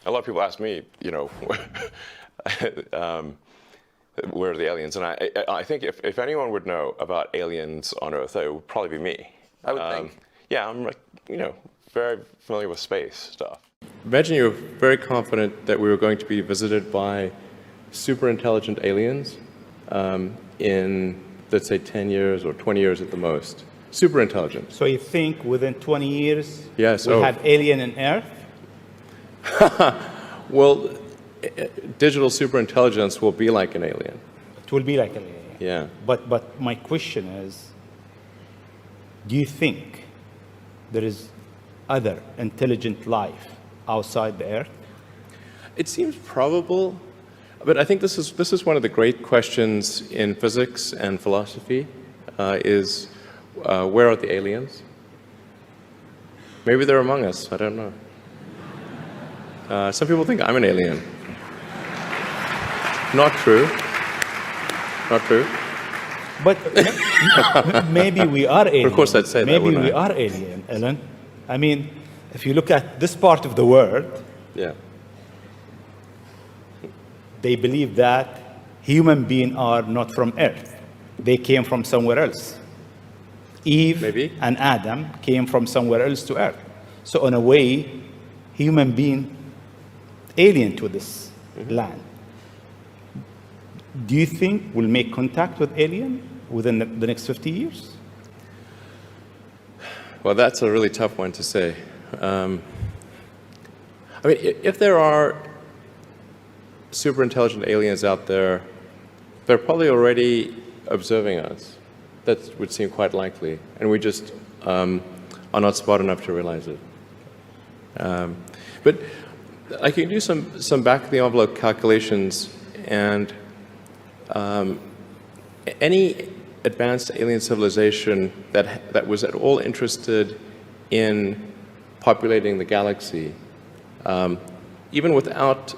A lot of people ask me, where are the aliens? And I think if anyone would know about aliens on Earth, it would probably be me. I would think. Yeah, I'm very familiar with space stuff. Imagine you were very confident that we were going to be visited by super intelligent aliens in, let's say, 10 years or 20 years at the most. Super intelligent. So you think within 20 years Yes. we'll have alien in Earth? Well, digital superintelligence will be like an alien. It will be like an alien. Yeah. But my question is, do you think there is other intelligent life outside the Earth? It seems probable, but I think this is one of the great questions in physics and philosophy, is where are the aliens? Maybe they're among us, I don't know. Some people think I'm an alien. Not true. Not true. But maybe we are alien. Of course I'd say that, maybe wouldn't we I? are alien, Ellen. I mean, if you look at this part of the world, Yeah. they believe that human beings are not from Earth. They came from somewhere else. Eve Maybe. and Adam came from somewhere else to Earth. So in a way, human being alien to this land. Do you think we'll make contact with alien within the next 50 years? Well, that's a really tough one to say. I mean, if there are super intelligent aliens out there, they're probably already observing us. That would seem quite likely, and we just are not smart enough to realize it. But I can do some back-of-the-envelope calculations, and any advanced alien civilization that was at all interested in populating the galaxy, even without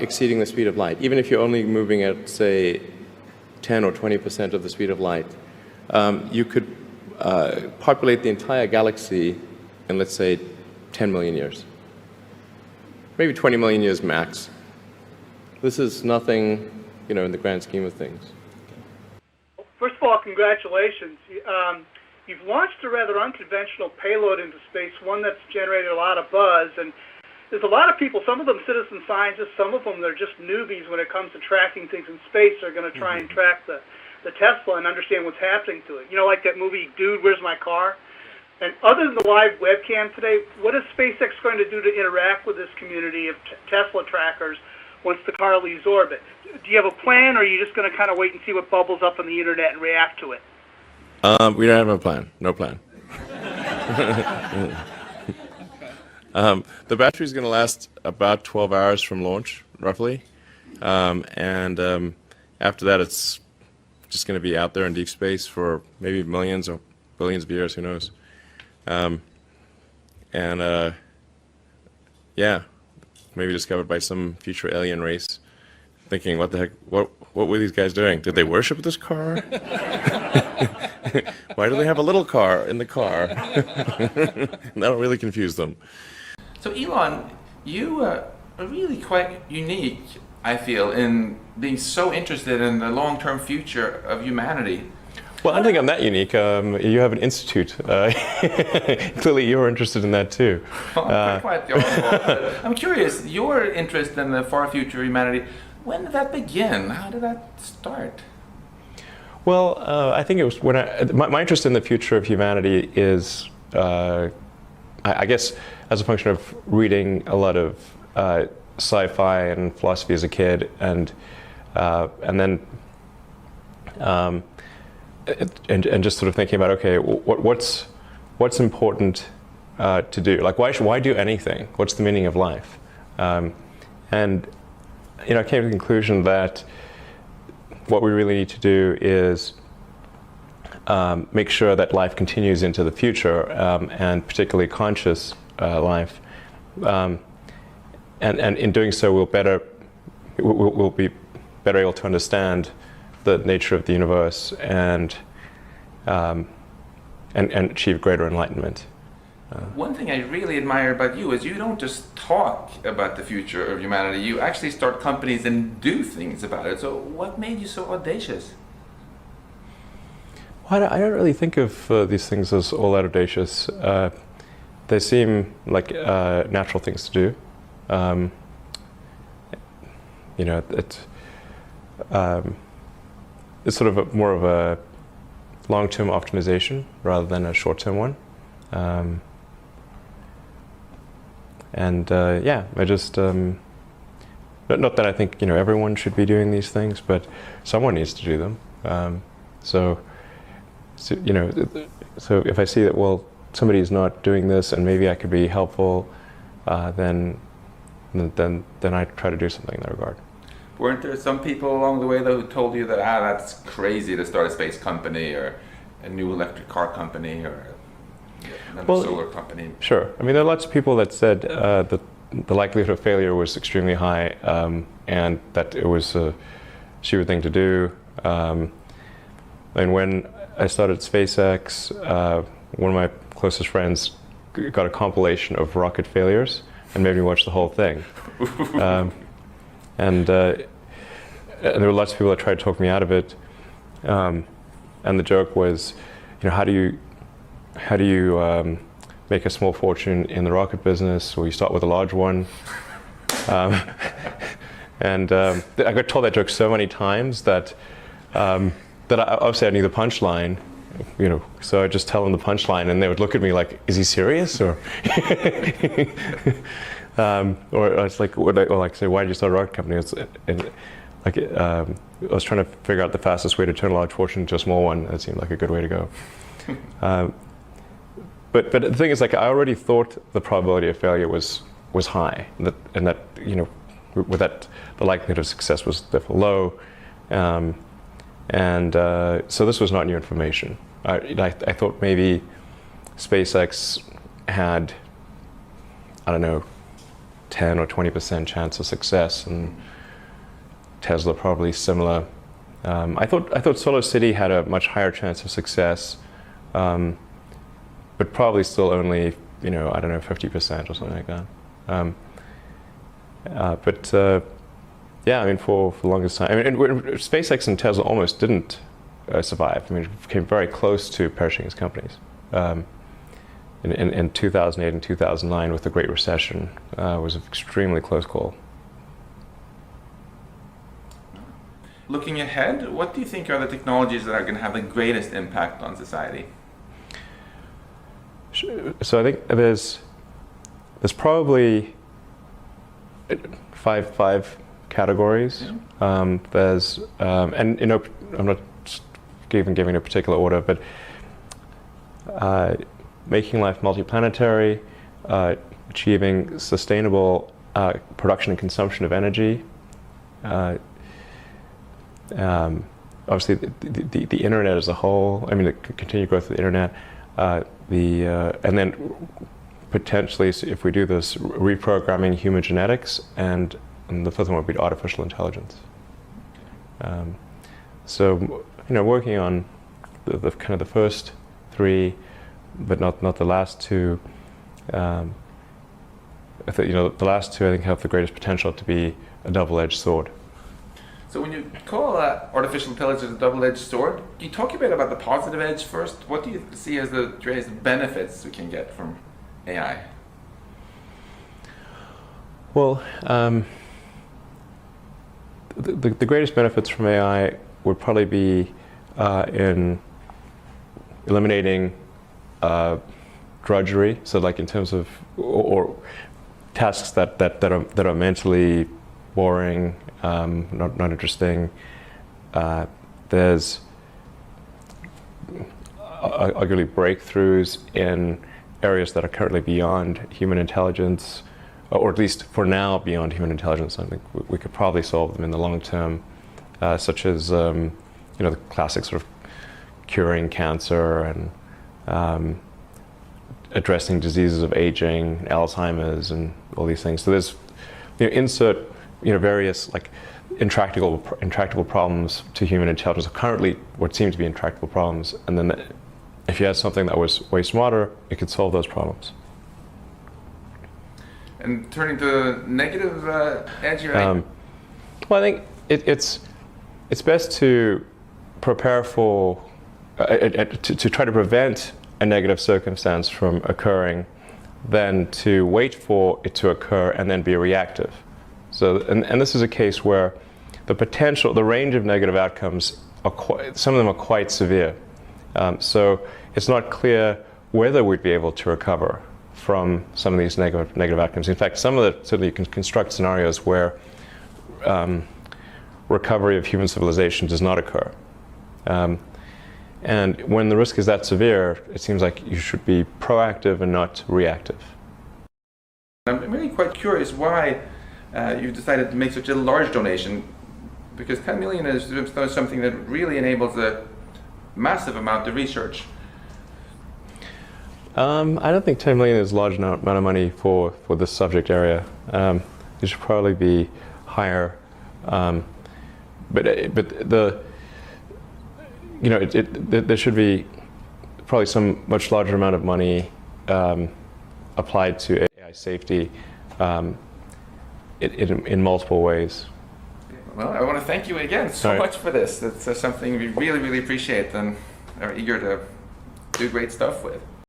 exceeding the speed of light, even if you're only moving at, say, 10 or 20% of the speed of light, you could populate the entire galaxy in, let's say, 10 million years. Maybe 20 million years max. This is nothing, in the grand scheme of things. First of all, congratulations. You've launched a rather unconventional payload into space, one that's generated a lot of buzz. And there's a lot of people, some of them citizen scientists, some of them they're just newbies when it comes to tracking things in space. They're going to try and track the Tesla and understand what's happening to it. Like that movie, Dude, Where's My Car? And other than the live webcam today, what is SpaceX going to do to interact with this community of Tesla trackers once the car leaves orbit? Do you have a plan, or are you just going to kind of wait and see what bubbles up on the internet and react to it? We don't have a plan. No plan. The battery's going to last about 12 hours from launch, roughly. And after that, it's just going to be out there in deep space for maybe millions or billions of years, who knows. Yeah, maybe discovered by some future alien race, thinking, what the heck, what were these guys doing? Did they worship this car? Why do they have a little car in the car? That'll really confuse them. So Elon, you are really quite unique, I feel, in being so interested in the long-term future of humanity. Well, I don't think I'm that unique. You have an institute. Clearly, you're interested in that too. Quite the opposite. I'm curious, your interest in the far future of humanity, when did that begin? How did that start? Well, I think it was when my interest in the future of humanity is, I guess, as a function of reading a lot of sci-fi and philosophy as a kid, and then and just sort of thinking about, okay, what's important to do? Like, why do anything? What's the meaning of life? And I came to the conclusion that what we really need to do is make sure that life continues into the future, and particularly conscious life. And in doing so, we'll be better able to understand the nature of the universe and achieve greater enlightenment. One thing I really admire about you is you don't just talk about the future of humanity, you actually start companies and do things about it. So what made you so audacious? Well, I don't really think of these things as all that audacious. They seem like natural things to do. You know, it's sort of more of a long-term optimization rather than a short-term one. Yeah, I just not that I think everyone should be doing these things, but someone needs to do them. So if I see that, well, somebody's not doing this and maybe I could be helpful, then I try to do something in that regard. Weren't there some people along the way though who told you that that's crazy to start a space company or a new electric car company or another solar company? Sure. I mean, there are lots of people that said that the likelihood of failure was extremely high, and that it was a stupid thing to do. And when I started SpaceX, one of my closest friends got a compilation of rocket failures and made me watch the whole thing. And there were lots of people that tried to talk me out of it. And the joke was, how do you make a small fortune in the rocket business? Well, you start with a large one. And I got told that joke so many times that I obviously I knew the punchline, so I just tell them the punchline, and they would look at me like, "Is he serious?" Or it's like, say, "Why did you start a rocket company?" I was trying to figure out the fastest way to turn a large fortune into a small one. That seemed like a good way to go. But the thing is, I already thought the probability of failure was high, and that with that the likelihood of success was therefore low, so this was not new information. I thought maybe SpaceX had, I don't know, 10 or 20% chance of success, and Tesla probably similar. I thought Solar City had a much higher chance of success, but probably still only, I don't know, 50% or something like that. Yeah, I mean, for the longest time, SpaceX and Tesla almost didn't survive. I mean, it came very close to perishing as companies. In 2008 and 2009, with the Great Recession, was an extremely close call. Looking ahead, what do you think are the technologies that are going to have the greatest impact on society? So I think there's probably five categories. Yeah. There's and I'm not even giving a particular order, but making life multiplanetary, achieving sustainable production and consumption of energy. Obviously, the internet as a whole. I mean, the continued growth of the internet. And then potentially, so if we do this, reprogramming human genetics, and the fifth one would be artificial intelligence. So, working on the kind of the first three, but not the last two. I think the last two I think have the greatest potential to be a double-edged sword. So when you call artificial intelligence a double-edged sword, can you talk a bit about the positive edge first? What do you see as the greatest benefits we can get from AI? Well, the greatest benefits from AI would probably be in eliminating drudgery. So, like in terms of or tasks that are mentally boring, not interesting. There's arguably breakthroughs in areas that are currently beyond human intelligence, or at least for now beyond human intelligence. I think we could probably solve them in the long term, such as the classic sort of curing cancer and addressing diseases of aging, Alzheimer's, and all these things. So there's insert various like intractable problems to human intelligence, or currently what seem to be intractable problems, and then if you had something that was way smarter, it could solve those problems. and turning to the negative edge, right? Well, I think it's best to prepare for to try to prevent a negative circumstance from occurring than to wait for it to occur and then be reactive. So, and this is a case where the range of negative outcomes some of them are quite severe. So it's not clear whether we'd be able to recover from some of these negative outcomes. In fact, certainly you can construct scenarios where recovery of human civilization does not occur. And when the risk is that severe, it seems like you should be proactive and not reactive. I'm really quite curious why you decided to make such a large donation, because 10 million is something that really enables a massive amount of research. I don't think 10 million is a large amount of money for this subject area. It should probably be higher. But there should be probably some much larger amount of money applied to AI safety in multiple ways. Well, I want to thank you again so much for this. It's something we really, really appreciate and are eager to do great stuff with.